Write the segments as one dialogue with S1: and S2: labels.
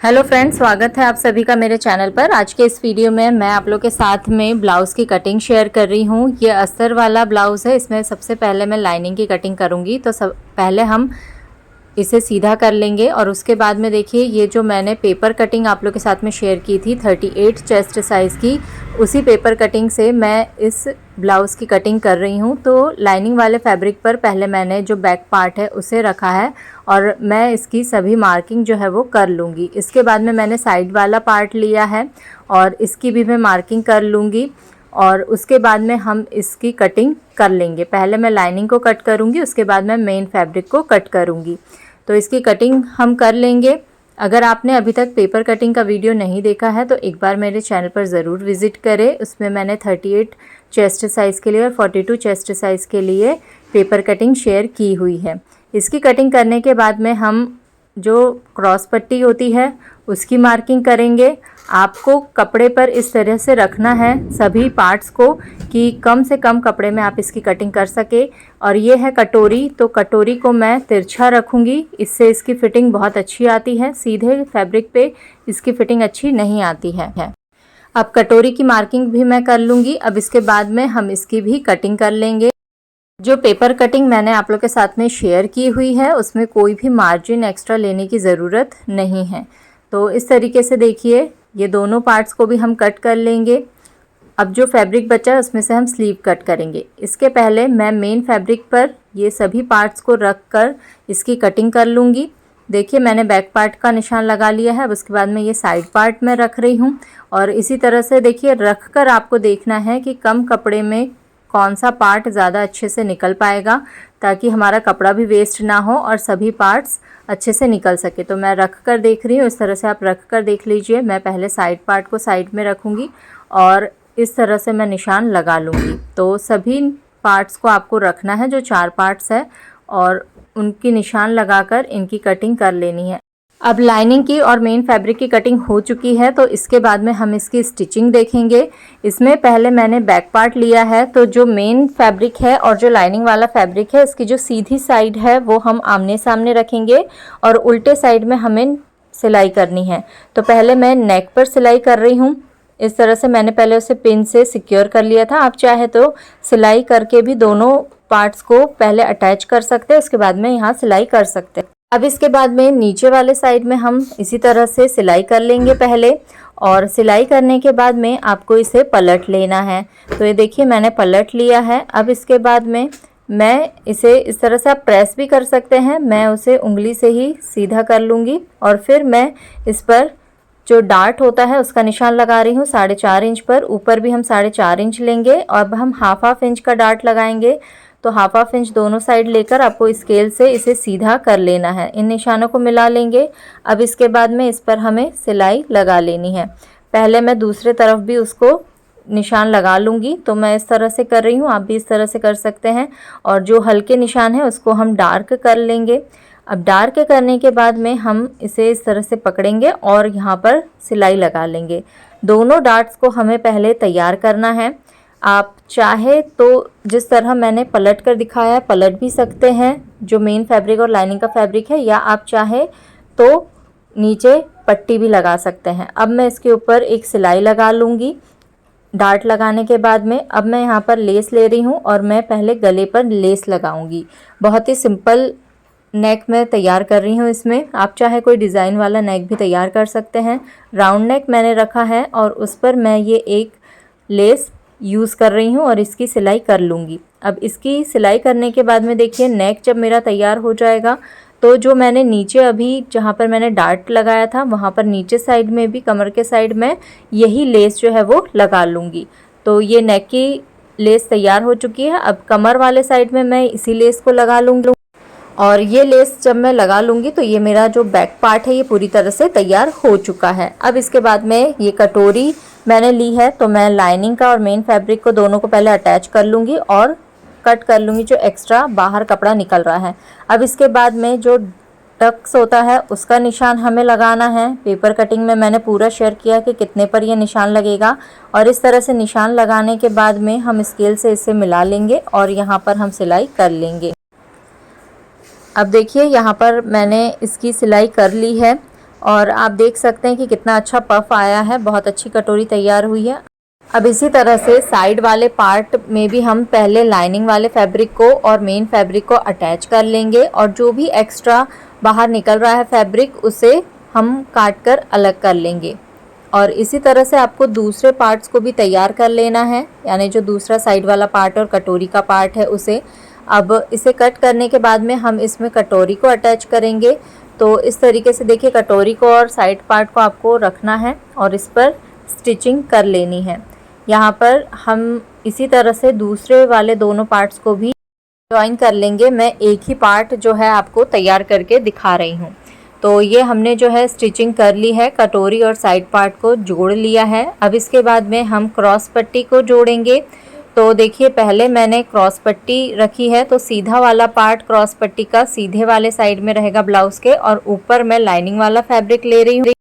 S1: Hello friends, स्वागत है आप सभी का मेरे चैनल पर। आज के इस वीडियो में मैं आप लोग के साथ में ब्लाउज़ की कटिंग शेयर कर रही हूँ। ये अस्तर वाला ब्लाउज़ है। इसमें सबसे पहले मैं लाइनिंग की कटिंग करूँगी। तो पहले हम इसे सीधा कर लेंगे और उसके बाद में देखिए ये जो मैंने पेपर कटिंग आप लोग के साथ में शेयर की थी 38 चेस्ट साइज़ की, उसी पेपर कटिंग से मैं इस ब्लाउज़ की कटिंग कर रही हूँ। तो लाइनिंग वाले फैब्रिक पर पहले मैंने जो बैक पार्ट है उसे रखा है और मैं इसकी सभी मार्किंग जो है वो कर लूँगी। इसके बाद में मैंने साइड वाला पार्ट लिया है और इसकी भी मैं मार्किंग कर लूँगी और उसके बाद में हम इसकी कटिंग कर लेंगे। पहले मैं लाइनिंग को कट करूँगी, उसके बाद मैं मेन फैब्रिक को कट करूँगी। तो इसकी कटिंग हम कर लेंगे। अगर आपने अभी तक पेपर कटिंग का वीडियो नहीं देखा है तो एक बार मेरे चैनल पर ज़रूर विज़िट करें। उसमें मैंने 38 चेस्ट साइज़ के लिए और 42 चेस्ट साइज़ के लिए पेपर कटिंग शेयर की हुई है। इसकी कटिंग करने के बाद में हम जो क्रॉस पट्टी होती है उसकी मार्किंग करेंगे। आपको कपड़े पर इस तरह से रखना है सभी पार्ट्स को कि कम से कम कपड़े में आप इसकी कटिंग कर सके। और ये है कटोरी, तो कटोरी को मैं तिरछा रखूँगी, इससे इसकी फ़िटिंग बहुत अच्छी आती है। सीधे फैब्रिक पे इसकी फ़िटिंग अच्छी नहीं आती है। अब कटोरी की मार्किंग भी मैं कर लूँगी। अब इसके बाद में हम इसकी भी कटिंग कर लेंगे। जो पेपर कटिंग मैंने आप लोग के साथ में शेयर की हुई है उसमें कोई भी मार्जिन एक्स्ट्रा लेने की ज़रूरत नहीं है। तो इस तरीके से देखिए ये दोनों पार्ट्स को भी हम कट कर लेंगे। अब जो फैब्रिक बचा है उसमें से हम स्लीव कट करेंगे। इसके पहले मैं मेन फैब्रिक पर ये सभी पार्ट्स को रख कर इसकी कटिंग कर लूँगी। देखिए मैंने बैक पार्ट का निशान लगा लिया है। अब उसके बाद में ये साइड पार्ट में रख रही हूँ और इसी तरह से देखिए रख कर आपको देखना है कि कम कपड़े में कौन सा पार्ट ज़्यादा अच्छे से निकल पाएगा, ताकि हमारा कपड़ा भी वेस्ट ना हो और सभी पार्ट्स अच्छे से निकल सके। तो मैं रख कर देख रही हूँ, इस तरह से आप रख कर देख लीजिए। मैं पहले साइड पार्ट को साइड में रखूँगी और इस तरह से मैं निशान लगा लूँगी। तो सभी पार्ट्स को आपको रखना है, जो 4 पार्ट्स है, और उनकी निशान लगाकर इनकी कटिंग कर लेनी है। अब लाइनिंग की और मेन फैब्रिक की कटिंग हो चुकी है तो इसके बाद में हम इसकी स्टिचिंग देखेंगे। इसमें पहले मैंने बैक पार्ट लिया है, तो जो मेन फैब्रिक है और जो लाइनिंग वाला फैब्रिक है इसकी जो सीधी साइड है वो हम आमने सामने रखेंगे और उल्टे साइड में हमें सिलाई करनी है। तो पहले मैं नेक पर सिलाई कर रही हूँ। इस तरह से मैंने पहले उसे पिन से सिक्योर कर लिया था। आप चाहे तो सिलाई करके भी दोनों पार्ट्स को पहले अटैच कर सकते हैं, उसके बाद में यहाँ सिलाई कर सकते हैं। अब इसके बाद में नीचे वाले साइड में हम इसी तरह से सिलाई कर लेंगे पहले, और सिलाई करने के बाद में आपको इसे पलट लेना है। तो ये देखिए मैंने पलट लिया है। अब इसके बाद में मैं इसे इस तरह से आप प्रेस भी कर सकते हैं, मैं उसे उंगली से ही सीधा कर लूँगी और फिर मैं इस पर जो डार्ट होता है उसका निशान लगा रही हूँ 4.5 इंच पर। ऊपर भी हम 4.5 इंच लेंगे और अब हम हाफ इंच का डार्ट लगाएंगे। तो हाफ इंच दोनों साइड लेकर आपको स्केल से इसे सीधा कर लेना है। इन निशानों को मिला लेंगे। अब इसके बाद में इस पर हमें सिलाई लगा लेनी है। पहले मैं दूसरे तरफ भी उसको निशान लगा लूँगी। तो मैं इस तरह से कर रही हूँ, आप भी इस तरह से कर सकते हैं। और जो हल्के निशान है उसको हम डार्क कर लेंगे। अब डार्क करने के बाद में हम इसे इस तरह से पकड़ेंगे और यहाँ पर सिलाई लगा लेंगे। दोनों डार्ट्स को हमें पहले तैयार करना है। आप चाहे तो जिस तरह मैंने पलट कर दिखाया है पलट भी सकते हैं, जो मेन फैब्रिक और लाइनिंग का फैब्रिक है, या आप चाहे तो नीचे पट्टी भी लगा सकते हैं। अब मैं इसके ऊपर एक सिलाई लगा लूँगी। डार्ट लगाने के बाद में अब मैं यहाँ पर लेस ले रही हूँ और मैं पहले गले पर लेस लगाऊंगी। बहुत ही सिंपल नेक मैं तैयार कर रही हूँ। इसमें आप चाहे कोई डिज़ाइन वाला नेक भी तैयार कर सकते हैं। राउंड नेक मैंने रखा है और उस पर मैं ये एक लेस यूज़ कर रही हूँ और इसकी सिलाई कर लूँगी। अब इसकी सिलाई करने के बाद में देखिए नेक जब मेरा तैयार हो जाएगा तो जो मैंने नीचे अभी जहाँ पर मैंने डार्ट लगाया था वहाँ पर नीचे साइड में भी कमर के साइड में यही लेस जो है वो लगा लूँगी। तो ये नेक की लेस तैयार हो चुकी है। अब कमर वाले साइड में मैं इसी लेस को लगा लूँगी और ये लेस जब मैं लगा लूँगी तो ये मेरा जो बैक पार्ट है ये पूरी तरह से तैयार हो चुका है। अब इसके बाद में ये कटोरी मैंने ली है तो मैं लाइनिंग का और मेन फैब्रिक को दोनों को पहले अटैच कर लूँगी और कट कर लूँगी जो एक्स्ट्रा बाहर कपड़ा निकल रहा है। अब इसके बाद में जो टक्स होता है उसका निशान हमें लगाना है। पेपर कटिंग में मैंने पूरा शेयर किया कि कितने पर ये निशान लगेगा और इस तरह से निशान लगाने के बाद में हम स्केल से इसे मिला लेंगे और यहाँ पर हम सिलाई कर लेंगे। अब देखिए यहाँ पर मैंने इसकी सिलाई कर ली है। और आप देख सकते हैं कि कितना अच्छा पफ आया है, बहुत अच्छी कटोरी तैयार हुई है। अब इसी तरह से साइड वाले पार्ट में भी हम पहले लाइनिंग वाले फैब्रिक को और मेन फैब्रिक को अटैच कर लेंगे और जो भी एक्स्ट्रा बाहर निकल रहा है फैब्रिक उसे हम काट कर अलग कर लेंगे। और इसी तरह से आपको दूसरे पार्ट्स को भी तैयार कर लेना है, यानी जो दूसरा साइड वाला पार्ट और कटोरी का पार्ट है उसे। अब इसे कट करने के बाद में हम इसमें कटोरी को अटैच करेंगे। तो इस तरीके से देखिए कटोरी को और साइड पार्ट को आपको रखना है और इस पर स्टिचिंग कर लेनी है। यहाँ पर हम इसी तरह से दूसरे वाले दोनों पार्ट्स को भी जॉइन कर लेंगे। मैं एक ही पार्ट जो है आपको तैयार करके दिखा रही हूँ। तो ये हमने जो है स्टिचिंग कर ली है, कटोरी और साइड पार्ट को जोड़ लिया है। अब इसके बाद में हम क्रॉस पट्टी को जोड़ेंगे। तो देखिए पहले मैंने क्रॉस पट्टी रखी है, तो सीधा वाला पार्ट क्रॉस पट्टी का सीधे वाले साइड में रहेगा ब्लाउज़ के, और ऊपर मैं लाइनिंग वाला फैब्रिक ले रही हूँ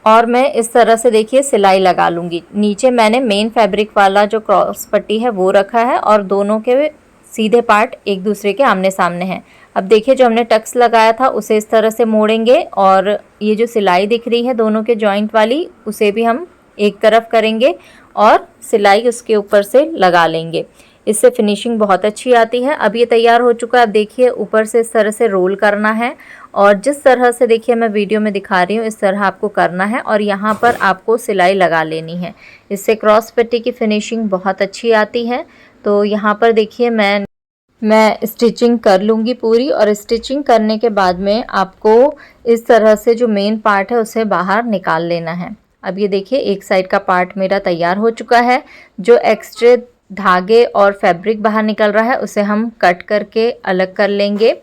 S1: और मैं इस तरह से देखिए सिलाई लगा लूँगी। नीचे मैंने मेन फैब्रिक वाला जो क्रॉस पट्टी है वो रखा है और दोनों के सीधे पार्ट एक दूसरे के आमने सामने हैं। अब देखिए जो हमने टक्स लगाया था उसे इस तरह से मोड़ेंगे और ये जो सिलाई दिख रही है दोनों के जॉइंट वाली उसे भी हम एक तरफ करेंगे और सिलाई उसके ऊपर से लगा लेंगे। इससे फिनिशिंग बहुत अच्छी आती है। अब ये तैयार हो चुका है। अब देखिए ऊपर से इस तरह से रोल करना है और जिस तरह से देखिए मैं वीडियो में दिखा रही हूँ इस तरह आपको करना है और यहाँ पर आपको सिलाई लगा लेनी है। इससे क्रॉस पट्टी की फिनिशिंग बहुत अच्छी आती है। तो यहाँ पर देखिए मैं स्टिचिंग कर लूँगी पूरी, और स्टिचिंग करने के बाद में आपको इस तरह से जो मेन पार्ट है उसे बाहर निकाल लेना है। अब ये देखिए एक साइड का पार्ट मेरा तैयार हो चुका है। जो एक्स्ट्रा धागे और फैब्रिक बाहर निकल रहा है उसे हम कट करके अलग कर लेंगे।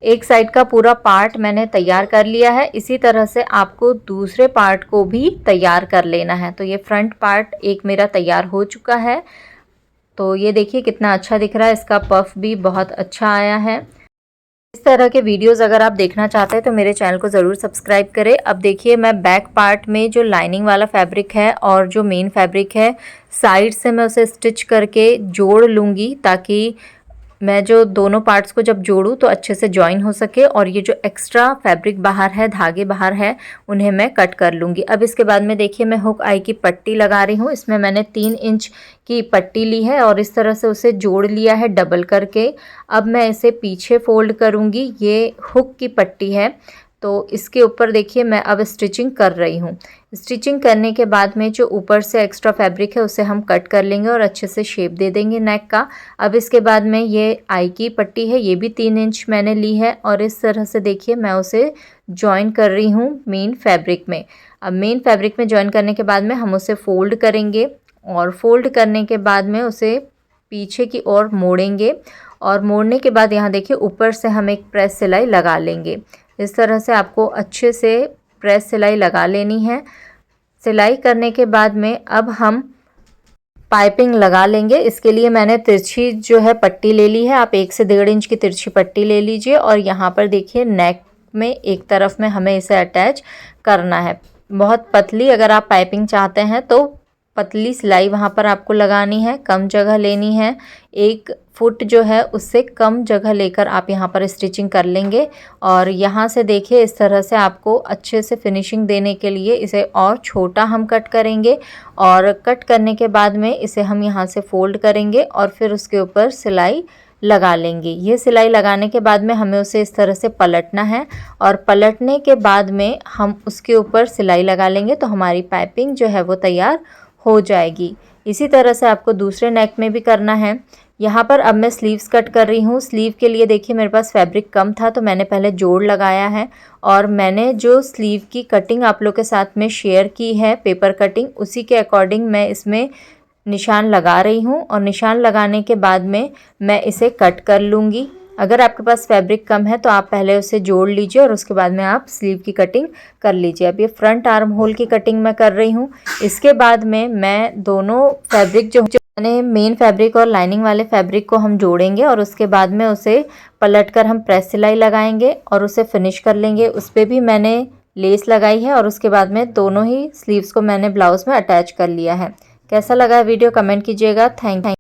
S1: एक साइड का पूरा पार्ट मैंने तैयार कर लिया है। इसी तरह से आपको दूसरे पार्ट को भी तैयार कर लेना है। तो ये फ्रंट पार्ट एक मेरा तैयार हो चुका है। तो ये देखिए कितना अच्छा दिख रहा है, इसका पफ भी बहुत अच्छा आया है। इस तरह के वीडियोस अगर आप देखना चाहते हैं तो मेरे चैनल को ज़रूर सब्सक्राइब करें। अब देखिए मैं बैक पार्ट में जो लाइनिंग वाला फैब्रिक है और जो मेन फैब्रिक है साइड से मैं उसे स्टिच करके जोड़ लूँगी, ताकि मैं जो दोनों पार्ट्स को जब जोड़ूँ तो अच्छे से जॉइन हो सके, और ये जो एक्स्ट्रा फैब्रिक बाहर है, धागे बाहर है, उन्हें मैं कट कर लूँगी। अब इसके बाद में देखिए मैं हुक आई की पट्टी लगा रही हूँ। इसमें मैंने 3 इंच की पट्टी ली है और इस तरह से उसे जोड़ लिया है डबल करके। अब मैं इसे पीछे फोल्ड करूँगी। ये हुक की पट्टी है तो इसके ऊपर देखिए मैं अब स्टिचिंग कर रही हूँ। स्टिचिंग करने के बाद में जो ऊपर से एक्स्ट्रा फैब्रिक है उसे हम कट कर लेंगे और अच्छे से शेप दे देंगे नेक का। अब इसके बाद में ये आई की पट्टी है, ये भी 3 इंच मैंने ली है और इस तरह से देखिए मैं उसे जॉइन कर रही हूँ मेन फैब्रिक में। अब मेन फैब्रिक में जॉइन करने के बाद में हम उसे फोल्ड करेंगे और फोल्ड करने के बाद में उसे पीछे की ओर मोड़ेंगे, और मोड़ने के बाद यहाँ देखिए ऊपर से हम एक प्रेस सिलाई लगा लेंगे। इस तरह से आपको अच्छे से प्रेस सिलाई लगा लेनी है। सिलाई करने के बाद में अब हम पाइपिंग लगा लेंगे। इसके लिए मैंने तिरछी जो है पट्टी ले ली है। आप 1 से 1.5 इंच की तिरछी पट्टी ले लीजिए और यहाँ पर देखिए नेक में एक तरफ में हमें इसे अटैच करना है। बहुत पतली अगर आप पाइपिंग चाहते हैं तो पतली सिलाई वहाँ पर आपको लगानी है, कम जगह लेनी है। 1 फुट जो है उससे कम जगह लेकर आप यहाँ पर स्टिचिंग कर लेंगे। और यहाँ से देखिए इस तरह से आपको अच्छे से फिनिशिंग देने के लिए इसे और छोटा हम कट करेंगे, और कट करने के बाद में इसे हम यहाँ से फोल्ड करेंगे और फिर उसके ऊपर सिलाई लगा लेंगे। ये सिलाई लगाने के बाद में हमें उसे इस तरह से पलटना है, और पलटने के बाद में हम उसके ऊपर सिलाई लगा लेंगे तो हमारी पाइपिंग जो है वो तैयार हो जाएगी। इसी तरह से आपको दूसरे नेक में भी करना है। यहाँ पर अब मैं स्लीव्स कट कर रही हूँ। स्लीव के लिए देखिए मेरे पास फैब्रिक कम था तो मैंने पहले जोड़ लगाया है, और मैंने जो स्लीव की कटिंग आप लोग के साथ में शेयर की है पेपर कटिंग, उसी के अकॉर्डिंग मैं इसमें निशान लगा रही हूँ। और निशान लगाने के बाद में मैं इसे कट कर लूँगी। अगर आपके पास फैब्रिक कम है तो आप पहले उसे जोड़ लीजिए और उसके बाद में आप स्लीव की कटिंग कर लीजिए। अब ये फ्रंट आर्म होल की कटिंग मैं कर रही हूँ। इसके बाद में मैं दोनों फैब्रिक जो मैंने मेन फैब्रिक और लाइनिंग वाले फैब्रिक को हम जोड़ेंगे, और उसके बाद में उसे पलटकर हम प्रेस सिलाई लगाएंगे और उसे फिनिश कर लेंगे। उस पर भी मैंने लेस लगाई है और उसके बाद में दोनों ही स्लीव्स को मैंने ब्लाउज़ में अटैच कर लिया है। कैसा लगा वीडियो कमेंट कीजिएगा। Thank you.